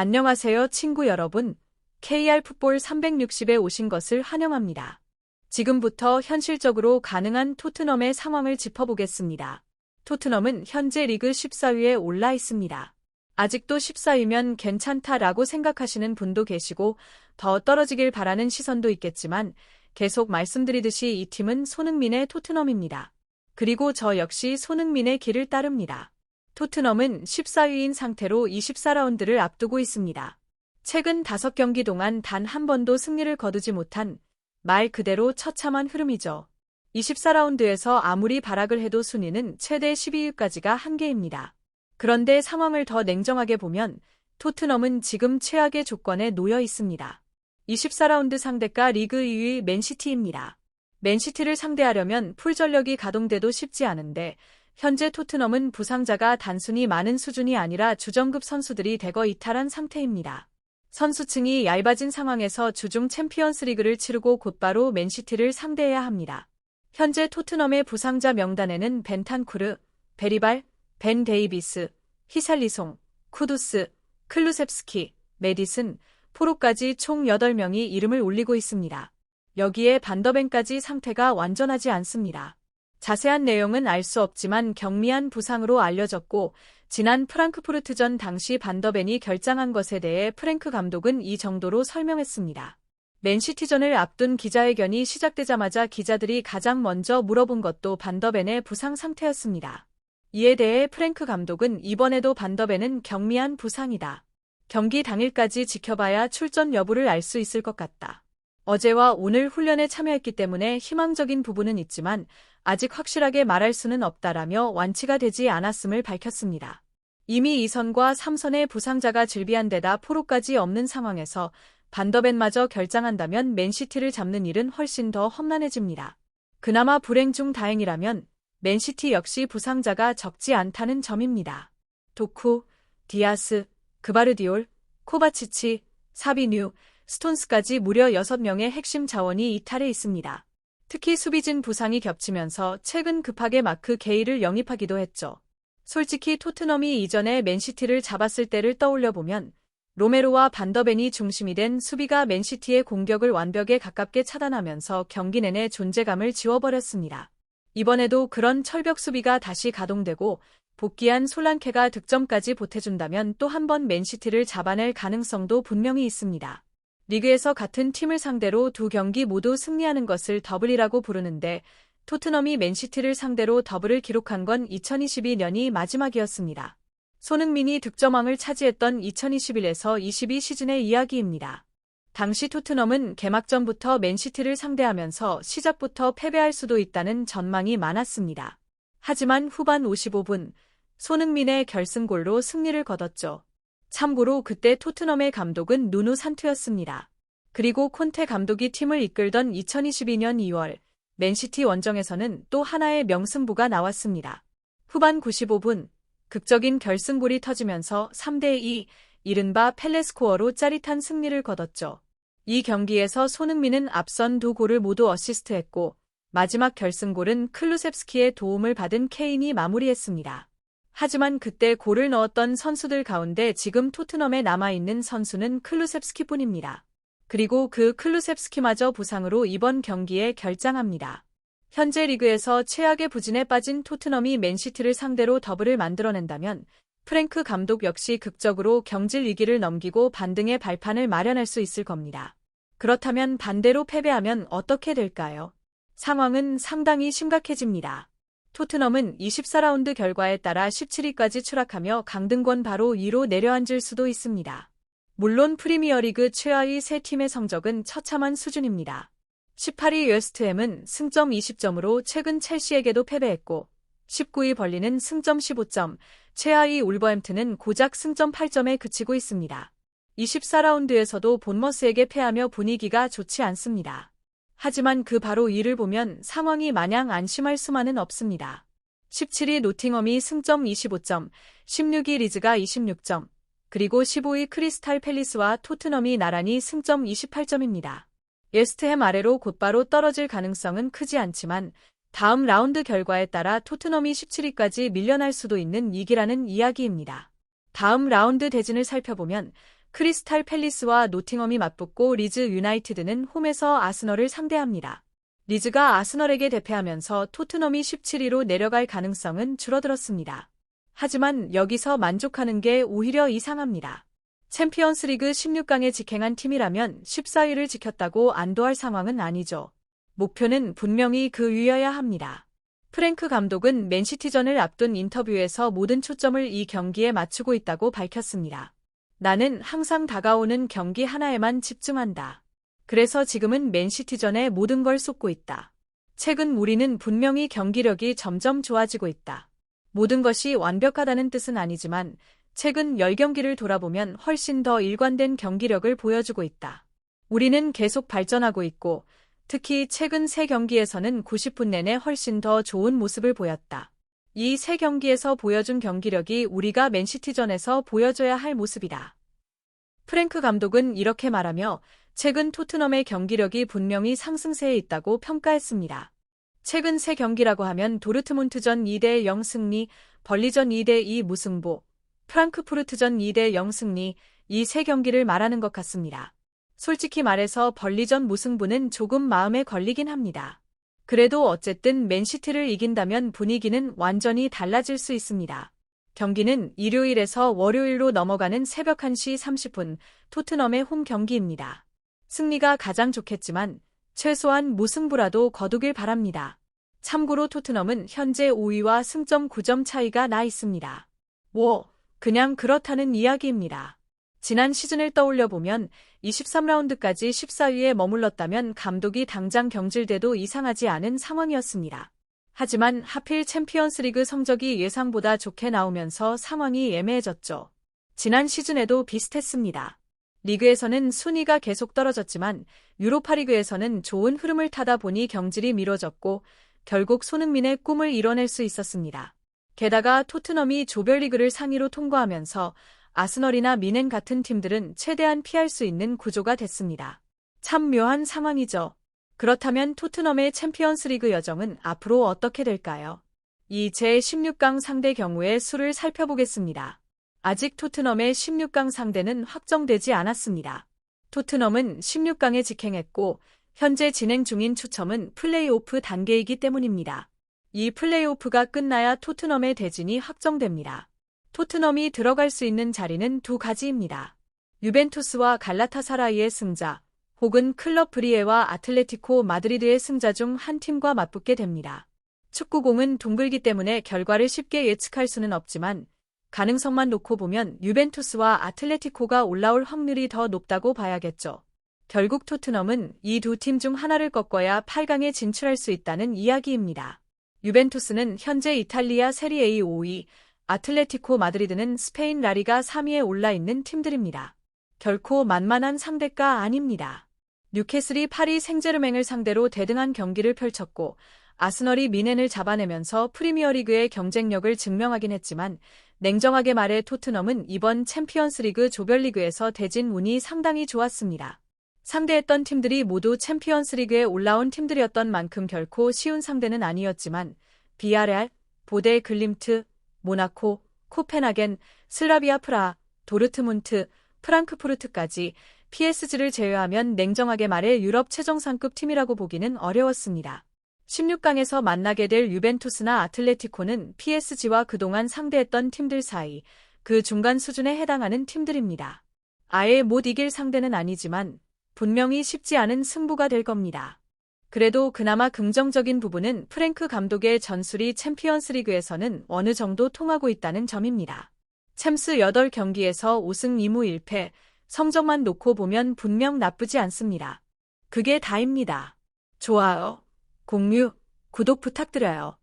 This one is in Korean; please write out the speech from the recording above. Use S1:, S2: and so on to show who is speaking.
S1: 안녕하세요, 친구 여러분. KR 풋볼 360에 오신 것을 환영합니다. 지금부터 현실적으로 가능한 토트넘의 상황을 짚어보겠습니다. 토트넘은 현재 리그 14위에 올라 있습니다. 아직도 14위면 괜찮다라고 생각하시는 분도 계시고 더 떨어지길 바라는 시선도 있겠지만 계속 말씀드리듯이 이 팀은 손흥민의 토트넘입니다. 그리고 저 역시 손흥민의 길을 따릅니다. 토트넘은 14위인 상태로 24라운드를 앞두고 있습니다. 최근 5경기 동안 단 한 번도 승리를 거두지 못한 말 그대로 처참한 흐름이죠. 24라운드에서 아무리 발악을 해도 순위는 최대 12위까지가 한계입니다. 그런데 상황을 더 냉정하게 보면 토트넘은 지금 최악의 조건에 놓여 있습니다. 24라운드 상대가 리그 2위 맨시티입니다. 맨시티를 상대하려면 풀전력이 가동돼도 쉽지 않은데 현재 토트넘은 부상자가 단순히 많은 수준이 아니라 주전급 선수들이 대거 이탈한 상태입니다. 선수층이 얇아진 상황에서 주중 챔피언스리그를 치르고 곧바로 맨시티를 상대해야 합니다. 현재 토트넘의 부상자 명단에는 벤탄쿠르, 베리발, 벤 데이비스, 히샬리송, 쿠두스, 클루셉스키, 메디슨, 포로까지 총 8명이 이름을 올리고 있습니다. 여기에 반더벤까지 상태가 완전하지 않습니다. 자세한 내용은 알 수 없지만 경미한 부상으로 알려졌고 지난 프랑크푸르트전 당시 반더벤이 결장한 것에 대해 프랭크 감독은 이 정도로 설명했습니다. 맨시티전을 앞둔 기자회견이 시작되자마자 기자들이 가장 먼저 물어본 것도 반더벤의 부상 상태였습니다. 이에 대해 프랭크 감독은 이번에도 반더벤은 경미한 부상이다. 경기 당일까지 지켜봐야 출전 여부를 알 수 있을 것 같다. 어제와 오늘 훈련에 참여했기 때문에 희망적인 부분은 있지만 아직 확실하게 말할 수는 없다라며 완치가 되지 않았음을 밝혔습니다. 이미 2선과 3선의 부상자가 질비한 데다 포로까지 없는 상황에서 반더벤마저 결장한다면 맨시티를 잡는 일은 훨씬 더 험난해집니다. 그나마 불행 중 다행이라면 맨시티 역시 부상자가 적지 않다는 점입니다. 도쿠, 디아스, 그바르디올, 코바치치, 사비뉴, 스톤스까지 무려 6명의 핵심 자원이 이탈해 있습니다. 특히 수비진 부상이 겹치면서 최근 급하게 마크 게이를 영입하기도 했죠. 솔직히 토트넘이 이전에 맨시티를 잡았을 때를 떠올려보면 로메로와 반더벤이 중심이 된 수비가 맨시티의 공격을 완벽에 가깝게 차단하면서 경기 내내 존재감을 지워버렸습니다. 이번에도 그런 철벽 수비가 다시 가동되고 복귀한 솔랑케가 득점까지 보태준다면 또 한 번 맨시티를 잡아낼 가능성도 분명히 있습니다. 리그에서 같은 팀을 상대로 2경기 모두 승리하는 것을 더블이라고 부르는데 토트넘이 맨시티를 상대로 더블을 기록한 건 2022년이 마지막이었습니다. 손흥민이 득점왕을 차지했던 2021에서 22 시즌의 이야기입니다. 당시 토트넘은 개막전부터 맨시티를 상대하면서 시작부터 패배할 수도 있다는 전망이 많았습니다. 하지만 후반 55분 손흥민의 결승골로 승리를 거뒀죠. 참고로 그때 토트넘의 감독은 누누 산투였습니다. 그리고 콘테 감독이 팀을 이끌던 2022년 2월 맨시티 원정에서는 또 하나의 명승부가 나왔습니다. 후반 95분 극적인 결승골이 터지면서 3대2 이른바 펠레스코어로 짜릿한 승리를 거뒀죠. 이 경기에서 손흥민은 앞선 2골을 모두 어시스트했고 마지막 결승골은 클루셉스키의 도움을 받은 케인이 마무리했습니다. 하지만 그때 골을 넣었던 선수들 가운데 지금 토트넘에 남아있는 선수는 클루셉스키뿐입니다. 그리고 그 클루셉스키마저 부상으로 이번 경기에 결장합니다. 현재 리그에서 최악의 부진에 빠진 토트넘이 맨시티를 상대로 더블을 만들어낸다면 프랭크 감독 역시 극적으로 경질 위기를 넘기고 반등의 발판을 마련할 수 있을 겁니다. 그렇다면 반대로 패배하면 어떻게 될까요? 상황은 상당히 심각해집니다. 토트넘은 24라운드 결과에 따라 17위까지 추락하며 강등권 바로 위로 내려앉을 수도 있습니다. 물론 프리미어리그 최하위 3팀의 성적은 처참한 수준입니다. 18위 웨스트햄은 승점 20점으로 최근 첼시에게도 패배했고 19위 벌리는 승점 15점, 최하위 울버햄튼은 고작 승점 8점에 그치고 있습니다. 24라운드에서도 본머스에게 패하며 분위기가 좋지 않습니다. 하지만 그 바로 이를 보면 상황이 마냥 안심할 수만은 없습니다. 17위 노팅엄이 승점 25점, 16위 리즈가 26점, 그리고 15위 크리스탈 팰리스와 토트넘이 나란히 승점 28점입니다. 웨스트햄 아래로 곧바로 떨어질 가능성은 크지 않지만 다음 라운드 결과에 따라 토트넘이 17위까지 밀려날 수도 있는 위기라는 이야기입니다. 다음 라운드 대진을 살펴보면 크리스탈 팰리스와 노팅엄이 맞붙고 리즈 유나이티드는 홈에서 아스널을 상대합니다. 리즈가 아스널에게 대패하면서 토트넘이 17위로 내려갈 가능성은 줄어들었습니다. 하지만 여기서 만족하는 게 오히려 이상합니다. 챔피언스리그 16강에 직행한 팀이라면 14위를 지켰다고 안도할 상황은 아니죠. 목표는 분명히 그 위여야 합니다. 프랭크 감독은 맨시티전을 앞둔 인터뷰에서 모든 초점을 이 경기에 맞추고 있다고 밝혔습니다. 나는 항상 다가오는 경기 하나에만 집중한다. 그래서 지금은 맨시티전에 모든 걸 쏟고 있다. 최근 우리는 분명히 경기력이 점점 좋아지고 있다. 모든 것이 완벽하다는 뜻은 아니지만 최근 10경기를 돌아보면 훨씬 더 일관된 경기력을 보여주고 있다. 우리는 계속 발전하고 있고 특히 최근 3경기에서는 90분 내내 훨씬 더 좋은 모습을 보였다. 이 3경기에서 보여준 경기력이 우리가 맨시티전에서 보여줘야 할 모습이다. 프랭크 감독은 이렇게 말하며 최근 토트넘의 경기력이 분명히 상승세에 있다고 평가했습니다. 최근 3경기라고 하면 도르트문트전 2대0 승리, 벌리전 2대2 무승부, 프랑크푸르트전 2대0 승리, 이 3경기를 말하는 것 같습니다. 솔직히 말해서 벌리전 무승부는 조금 마음에 걸리긴 합니다. 그래도 어쨌든 맨시티를 이긴다면 분위기는 완전히 달라질 수 있습니다. 경기는 일요일에서 월요일로 넘어가는 새벽 1시 30분 토트넘의 홈 경기입니다. 승리가 가장 좋겠지만 최소한 무승부라도 거두길 바랍니다. 참고로 토트넘은 현재 5위와 승점 9점 차이가 나 있습니다. 그냥 그렇다는 이야기입니다. 지난 시즌을 떠올려보면 23라운드까지 14위에 머물렀다면 감독이 당장 경질돼도 이상하지 않은 상황이었습니다. 하지만 하필 챔피언스리그 성적이 예상보다 좋게 나오면서 상황이 애매해졌죠. 지난 시즌에도 비슷했습니다. 리그에서는 순위가 계속 떨어졌지만 유로파리그에서는 좋은 흐름을 타다 보니 경질이 미뤄졌고 결국 손흥민의 꿈을 이뤄낼 수 있었습니다. 게다가 토트넘이 조별리그를 상위로 통과하면서 아스널이나 미넨 같은 팀들은 최대한 피할 수 있는 구조가 됐습니다. 참 묘한 상황이죠. 그렇다면 토트넘의 챔피언스리그 여정은 앞으로 어떻게 될까요? 이 제16강 상대 경우의 수를 살펴보겠습니다. 아직 토트넘의 16강 상대는 확정되지 않았습니다. 토트넘은 16강에 직행했고 현재 진행 중인 추첨은 플레이오프 단계이기 때문입니다. 이 플레이오프가 끝나야 토트넘의 대진이 확정됩니다. 토트넘이 들어갈 수 있는 자리는 2가지입니다. 유벤투스와 갈라타사라이의 승자, 혹은 클럽 브리에와 아틀레티코 마드리드의 승자 중 한 팀과 맞붙게 됩니다. 축구공은 둥글기 때문에 결과를 쉽게 예측할 수는 없지만 가능성만 놓고 보면 유벤투스와 아틀레티코가 올라올 확률이 더 높다고 봐야겠죠. 결국 토트넘은 이 두 팀 중 하나를 꺾어야 8강에 진출할 수 있다는 이야기입니다. 유벤투스는 현재 이탈리아 세리A 5위, 아틀레티코 마드리드는 스페인 라리가 3위에 올라있는 팀들입니다. 결코 만만한 상대가 아닙니다. 뉴캐슬이 파리 생제르맹을 상대로 대등한 경기를 펼쳤고 아스널이 미넨을 잡아내면서 프리미어리그의 경쟁력을 증명하긴 했지만 냉정하게 말해 토트넘은 이번 챔피언스리그 조별리그에서 대진 운이 상당히 좋았습니다. 상대했던 팀들이 모두 챔피언스리그에 올라온 팀들이었던 만큼 결코 쉬운 상대는 아니었지만 비아레알, 보데 글림트, 모나코, 코펜하겐, 슬라비아 프라하, 도르트문트, 프랑크푸르트까지 PSG를 제외하면 냉정하게 말해 유럽 최정상급 팀이라고 보기는 어려웠습니다. 16강에서 만나게 될 유벤투스나 아틀레티코는 PSG와 그동안 상대했던 팀들 사이 그 중간 수준에 해당하는 팀들입니다. 아예 못 이길 상대는 아니지만 분명히 쉽지 않은 승부가 될 겁니다. 그래도 그나마 긍정적인 부분은 프랭크 감독의 전술이 챔피언스리그에서는 어느 정도 통하고 있다는 점입니다. 챔스 8경기에서 5승 2무 1패, 성적만 놓고 보면 분명 나쁘지 않습니다. 그게 다입니다. 좋아요, 공유, 구독 부탁드려요.